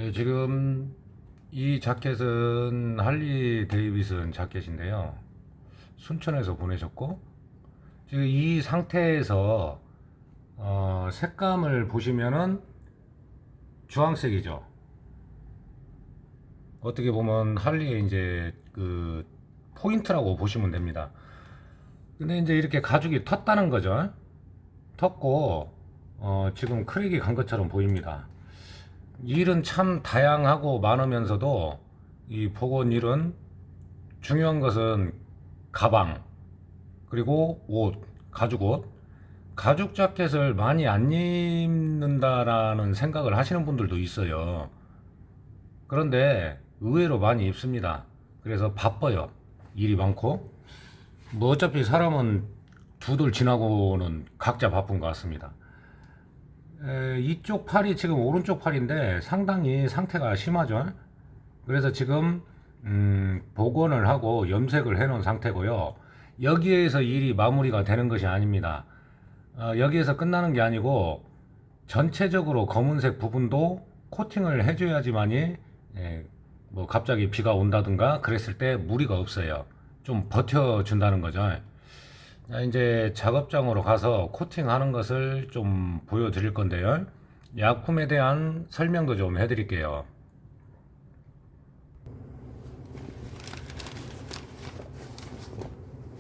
네, 지금 이 자켓은 할리 데이비슨 자켓인데요. 순천에서 보내셨고, 지금 이 상태에서 색감을 보시면은 주황색이죠. 어떻게 보면 할리의 이제 그 포인트라고 보시면 됩니다. 근데 이제 이렇게 가죽이 텄다는 거죠. 텄고 지금 크랙이 간 것처럼 보입니다. 일은 참 다양하고 많으면서도 이 복원 일은 중요한 것은 가방, 그리고 옷, 가죽 옷. 가죽 자켓을 많이 안 입는다라는 생각을 하시는 분들도 있어요. 그런데 의외로 많이 입습니다. 그래서 바빠요. 일이 많고. 뭐 어차피 사람은 두들 지나고는 각자 바쁜 것 같습니다. 이쪽 팔이 지금 오른쪽 팔인데 상당히 상태가 심하죠. 그래서 지금 복원을 하고 염색을 해 놓은 상태고요. 여기에서 일이 마무리가 되는 것이 아닙니다. 여기에서 끝나는 게 아니고 전체적으로 검은색 부분도 코팅을 해줘야지만이 뭐 갑자기 비가 온다든가 그랬을 때 무리가 없어요. 좀 버텨준다는 거죠. 자, 이제 작업장으로 가서 코팅하는 것을 좀 보여드릴 건데요. 약품에 대한 설명도 좀 해드릴게요.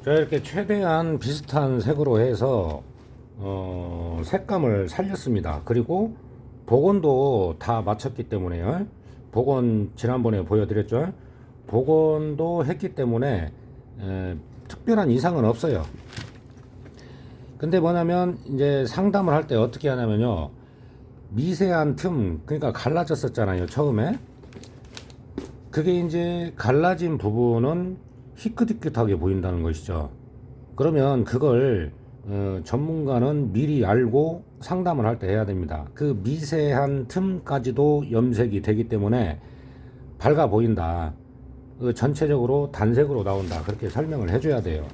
자, 이렇게 최대한 비슷한 색으로 해서 색감을 살렸습니다. 그리고 복원도 다 마쳤기 때문에요. 복원 지난번에 보여드렸죠. 복원도 했기 때문에 특별한 이상은 없어요. 근데 뭐냐면 이제 상담을 할 때 어떻게 하냐면요, 미세한 틈, 그러니까 갈라졌었잖아요 처음에. 그게 이제 갈라진 부분은 희끗희끗하게 보인다는 것이죠. 그러면 그걸 전문가는 미리 알고 상담을 할 때 해야 됩니다. 그 미세한 틈까지도 염색이 되기 때문에 밝아 보인다, 전체적으로 단색으로 나온다, 그렇게 설명을 해줘야 돼요.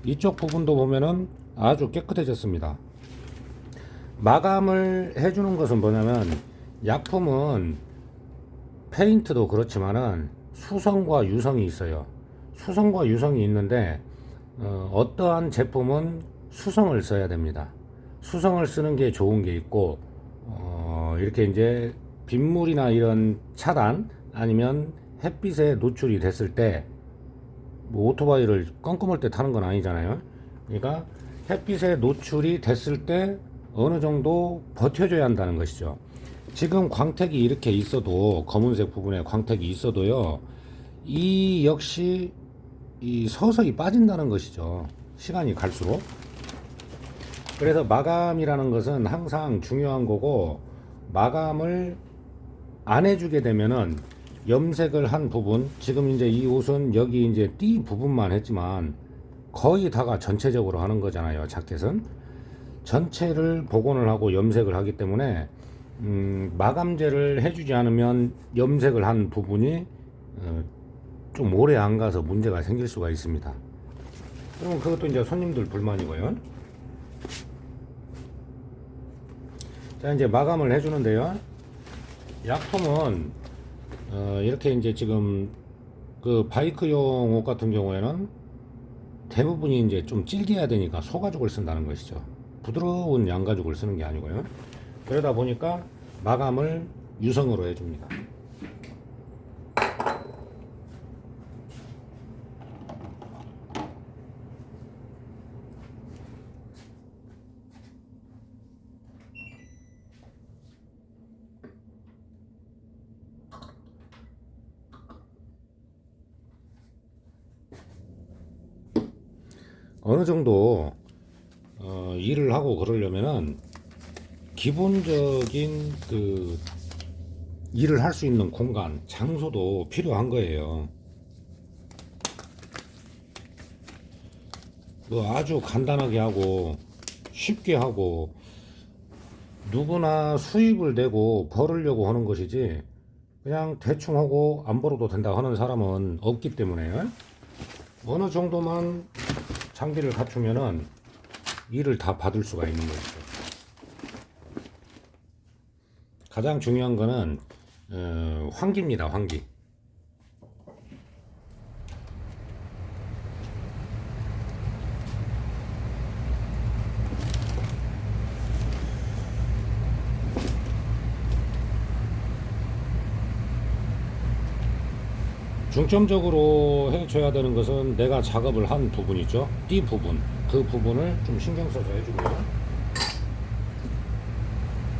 이쪽 부분도 보면은 아주 깨끗해졌습니다. 마감을 해주는 것은 뭐냐면, 약품은 페인트도 그렇지만은 수성과 유성이 있어요. 수성과 유성이 있는데 어떠한 제품은 수성을 써야 됩니다. 수성을 쓰는 게 좋은 게 있고, 이렇게 이제 빗물이나 이런 차단, 아니면 햇빛에 노출이 됐을 때, 뭐 오토바이를 껌껌할 때 타는 건 아니잖아요. 그러니까 햇빛에 노출이 됐을 때 어느 정도 버텨줘야 한다는 것이죠. 지금 광택이 이렇게 있어도, 검은색 부분에 광택이 있어도요, 이 역시 이 서서히 빠진다는 것이죠. 시간이 갈수록. 그래서 마감이라는 것은 항상 중요한 거고, 마감을 안 해주게 되면은 염색을 한 부분, 지금 이제 이 옷은 여기 이제 띠 부분만 했지만 거의 다가 전체적으로 하는 거잖아요. 자켓은 전체를 복원을 하고 염색을 하기 때문에 마감제를 해주지 않으면 염색을 한 부분이 좀 오래 안 가서 문제가 생길 수가 있습니다. 그러면 그것도 이제 손님들 불만이고요. 자, 이제 마감을 해주는데요. 약품은 이렇게 이제 지금 그 바이크용 옷 같은 경우에는 대부분이 이제 좀 질겨야 되니까 소가죽을 쓴다는 것이죠. 부드러운 양가죽을 쓰는 게 아니고요. 그러다 보니까 마감을 유성으로 해줍니다. 어느 정도 일을 하고 그러려면은 기본적인 그 일을 할 수 있는 공간, 장소도 필요한 거예요. 뭐 아주 간단하게 하고 쉽게 하고 누구나 수입을 내고 벌으려고 하는 것이지, 그냥 대충 하고 안 벌어도 된다 하는 사람은 없기 때문에 어느 정도만 장비를 갖추면은 일을 다 받을 수가 있는 거죠. 가장 중요한 거는 환기입니다. 환기. 중점적으로 해줘야 되는 것은 내가 작업을 한 부분 있죠. 띠 부분, 그 부분을 좀 신경 써서 해주고요.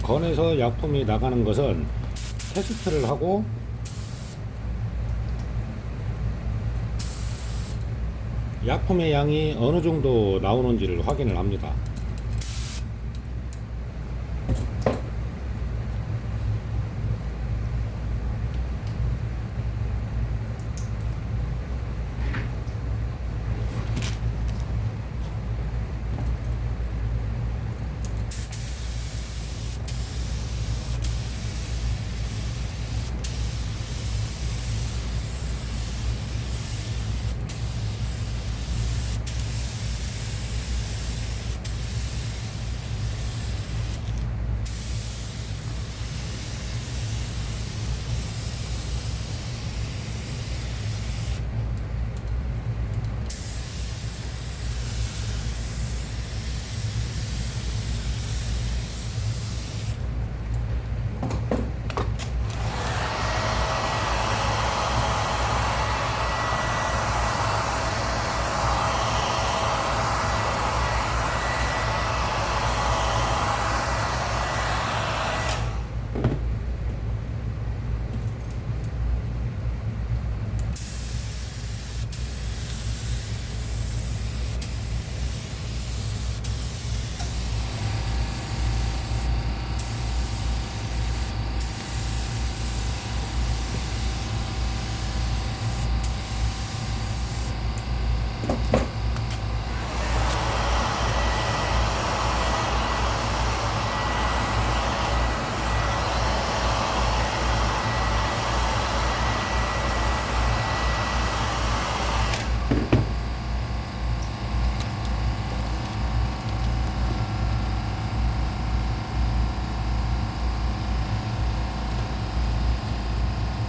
건에서 약품이 나가는 것은 테스트를 하고 약품의 양이 어느 정도 나오는지를 확인을 합니다.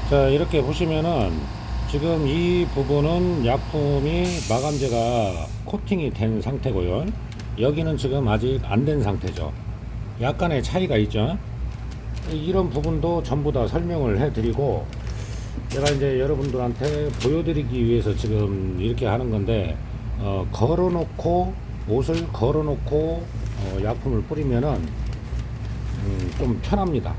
자, 이렇게 보시면은 지금 이 부분은 약품이 마감재가 코팅이 된 상태고요. 여기는 지금 아직 안 된 상태죠. 약간의 차이가 있죠. 이런 부분도 전부 다 설명을 해 드리고, 제가 이제 여러분들한테 보여드리기 위해서 지금 이렇게 하는 건데, 걸어놓고 옷을 걸어놓고 약품을 뿌리면은 좀 편합니다.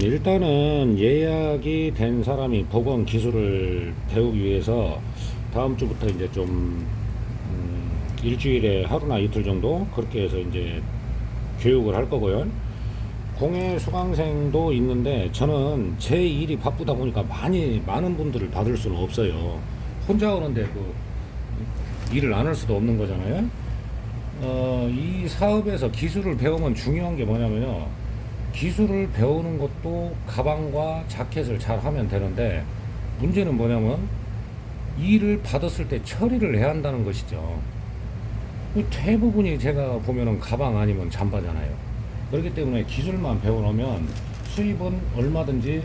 일단은 예약이 된 사람이 복원 기술을 배우기 위해서 다음 주부터 이제 좀 일주일에 하루나 이틀 정도 그렇게 해서 이제 교육을 할 거고요. 공예 수강생도 있는데 저는 제 일이 바쁘다 보니까 많은 분들을 받을 수는 없어요. 혼자 오는데 그 일을 안 할 수도 없는 거잖아요. 이 사업에서 기술을 배우면 중요한 게 뭐냐면요. 기술을 배우는 것도 가방과 자켓을 잘 하면 되는데, 문제는 뭐냐면 일을 받았을 때 처리를 해야 한다는 것이죠. 대부분이 제가 보면은 가방 아니면 잠바잖아요. 그렇기 때문에 기술만 배워놓으면 수입은 얼마든지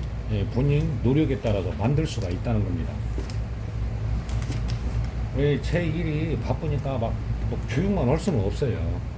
본인 노력에 따라서 만들 수가 있다는 겁니다. 제 일이 바쁘니까 막 교육만 할 수는 없어요.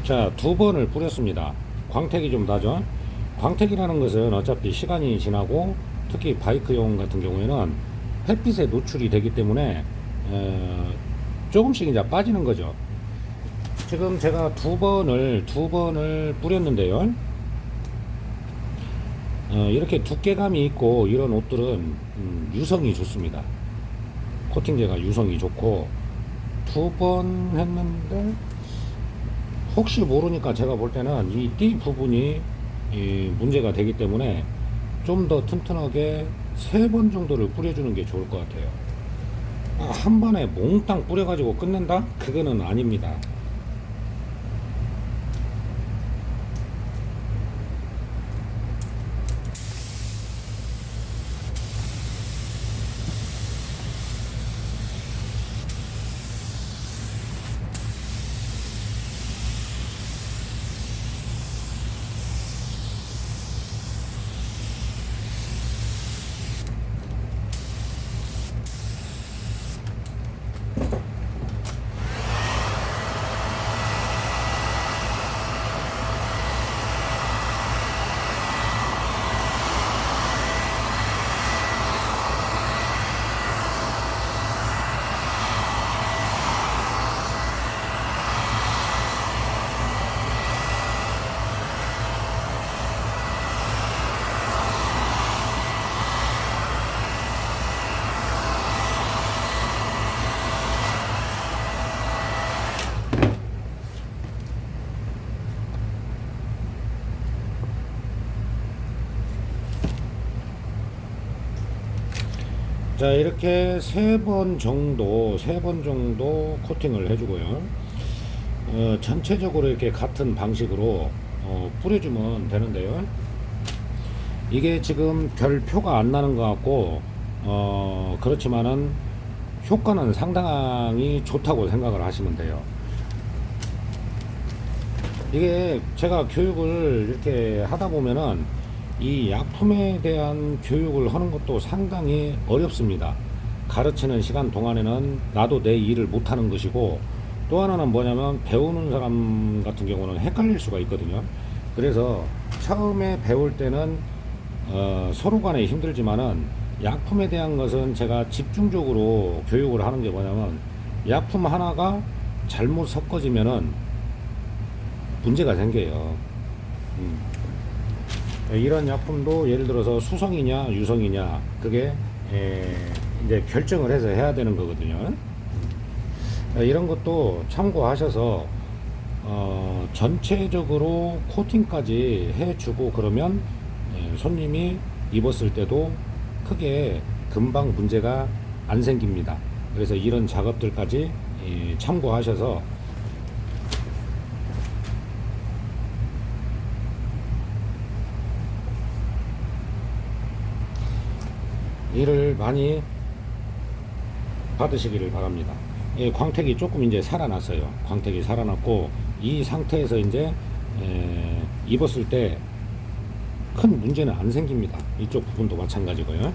자, 두 번을 뿌렸습니다. 광택이 좀 나죠. 광택이라는 것은 어차피 시간이 지나고 특히 바이크용 같은 경우에는 햇빛에 노출이 되기 때문에 조금씩 이제 빠지는 거죠. 지금 제가 두 번을 뿌렸는데요. 이렇게 두께감이 있고 이런 옷들은 유성이 좋습니다. 코팅제가 유성이 좋고 두 번 했는데 혹시 모르니까 제가 볼 때는 이 띠 부분이 문제가 되기 때문에 좀 더 튼튼하게 세 번 정도를 뿌려주는 게 좋을 것 같아요. 한 번에 몽땅 뿌려가지고 끝낸다? 그거는 아닙니다. 자, 이렇게 세 번 정도 코팅을 해주고요. 전체적으로 이렇게 같은 방식으로 뿌려주면 되는데요. 이게 지금 별 표가 안 나는 것 같고, 그렇지만은 효과는 상당히 좋다고 생각을 하시면 돼요. 이게 제가 교육을 이렇게 하다 보면은 이 약품에 대한 교육을 하는 것도 상당히 어렵습니다. 가르치는 시간 동안에는 나도 내 일을 못하는 것이고, 또 하나는 뭐냐면 배우는 사람 같은 경우는 헷갈릴 수가 있거든요. 그래서 처음에 배울 때는 서로 간에 힘들지만은 약품에 대한 것은 제가 집중적으로 교육을 하는 게 뭐냐면 약품 하나가 잘못 섞어지면은 문제가 생겨요. 이런 약품도 예를 들어서 수성이냐 유성이냐 그게 이제 결정을 해서 해야 되는 거거든요. 이런 것도 참고하셔서 전체적으로 코팅까지 해주고 그러면 손님이 입었을 때도 크게 금방 문제가 안 생깁니다. 그래서 이런 작업들까지 참고하셔서 일을 많이 받으시기를 바랍니다. 광택이 조금 이제 살아났어요. 광택이 살아났고 이 상태에서 이제 입었을 때 큰 문제는 안 생깁니다. 이쪽 부분도 마찬가지고요.